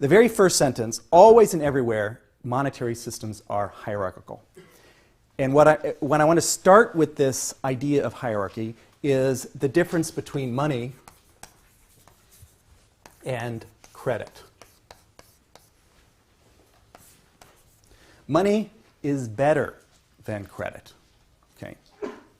The very first sentence, always and everywhere, monetary systems are hierarchical. And when I want to start with this idea of hierarchy is the difference between money and credit. Money is better than credit. Okay?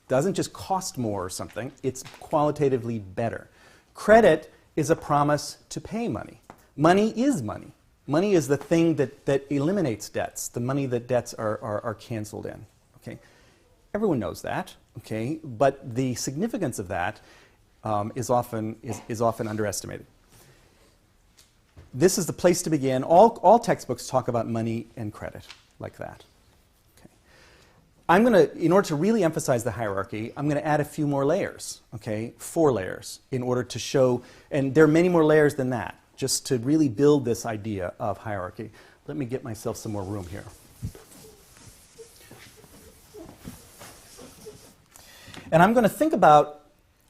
Doesn't just cost more or something, it's qualitatively better. Credit is a promise to pay money. Money is money. Money is the thing that eliminates debts, the money that debts are canceled in. Okay? Everyone knows that, okay? But the significance of that is often underestimated. This is the place to begin. All textbooks talk about money and credit like that. Okay. I'm going to, in order to really emphasize the hierarchy, I'm going to add a few more layers, okay? 4 layers, in order to show, and there are many more layers than that, just to really build this idea of hierarchy. Let me get myself some more room here. And I'm going to think about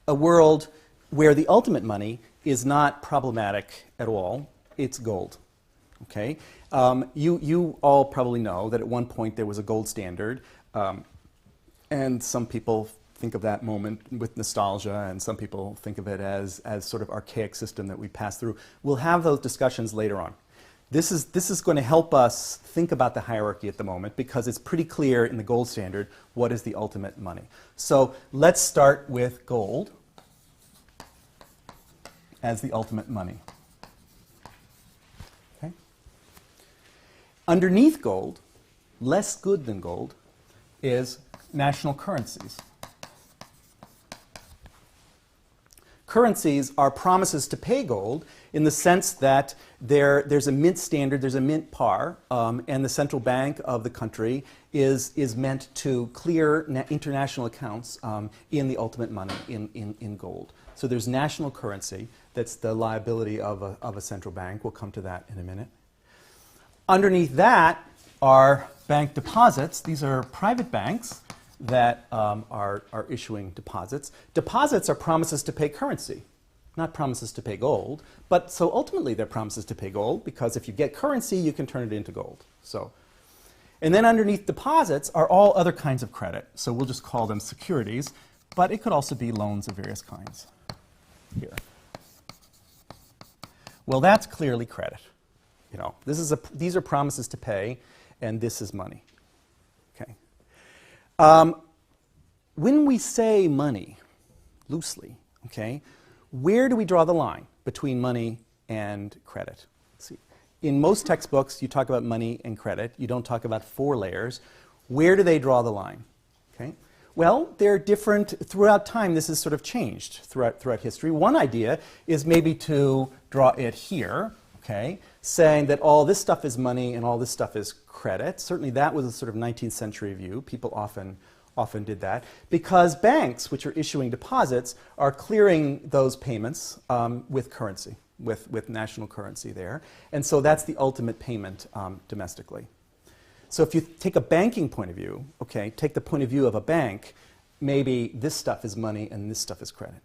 a world where the ultimate money is not problematic at all. It's gold. Okay? You all probably know that at one point there was a gold standard, and some people think of that moment with nostalgia, and some people think of it as sort of archaic system that we pass through. We'll have those discussions later on. This is going to help us think about the hierarchy at the moment, because it's pretty clear in the gold standard what is the ultimate money. So let's start with gold as the ultimate money. Okay? Underneath gold, less good than gold, is national currencies. Currencies are promises to pay gold in the sense that there's a mint standard, there's a mint par, and the central bank of the country is meant to clear international accounts in the ultimate money, in gold. So there's national currency that's the liability of a central bank. We'll come to that in a minute. Underneath that are bank deposits. These are private banks that are issuing deposits. Deposits are promises to pay currency, not promises to pay gold. But so ultimately they're promises to pay gold, because if you get currency, you can turn it into gold. So, and then underneath deposits are all other kinds of credit. So we'll just call them securities, but it could also be loans of various kinds here. Well, that's clearly credit. You know, these are promises to pay, and this is money. Okay. When we say money, loosely, okay, where do we draw the line between money and credit? Let's see. In most textbooks, you talk about money and credit. You don't talk about 4 layers. Where do they draw the line? Okay. Well, they're different throughout time. This has sort of changed throughout history. One idea is maybe to draw it here, okay, saying that all this stuff is money and all this stuff is credit. Certainly that was a sort of 19th century view. People often did that, because banks, which are issuing deposits, are clearing those payments with currency, with national currency there. And so that's the ultimate payment domestically. So if you take a banking point of view, okay, take the point of view of a bank, maybe this stuff is money and this stuff is credit.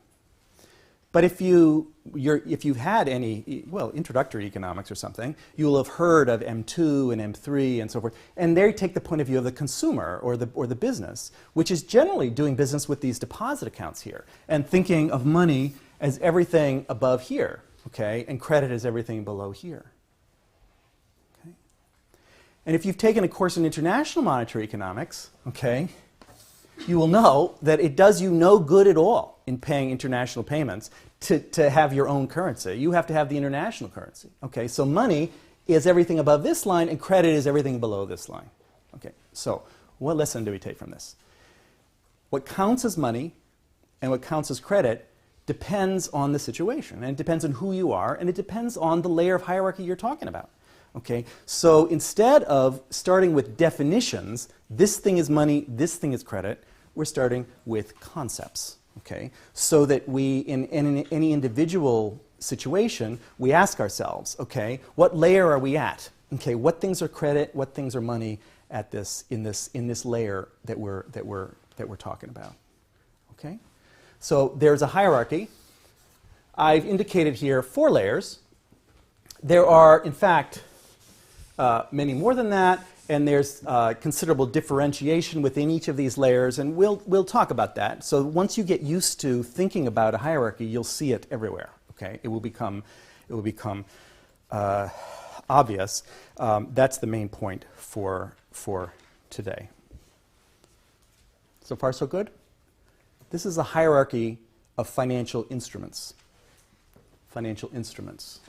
But if you've had any, well, introductory economics or something, you'll have heard of M2 and M3 and so forth. And they take the point of view of the consumer or the business, which is generally doing business with these deposit accounts here and thinking of money as everything above here, okay, and credit as everything below here. Okay? And if you've taken a course in international monetary economics, okay, you will know that it does you no good at all in paying international payments to have your own currency. You have to have the international currency. Okay, so money is everything above this line, and credit is everything below this line. Okay, so what lesson do we take from this? What counts as money and what counts as credit depends on the situation, and it depends on who you are, and it depends on the layer of hierarchy you're talking about. Okay, so instead of starting with definitions, this thing is money, this thing is credit, we're starting with concepts. Okay, so that we, in any individual situation, we ask ourselves, okay, what layer are we at? Okay, what things are credit, what things are money at this in this layer that we're talking about? Okay, so there's a hierarchy. I've indicated here 4 layers. There are, in fact, many more than that, and there's considerable differentiation within each of these layers, and we'll talk about that. So once you get used to thinking about a hierarchy, you'll see it everywhere. Okay, it will become obvious. That's the main point for today. So far, so good. This is a hierarchy of financial instruments. Financial instruments.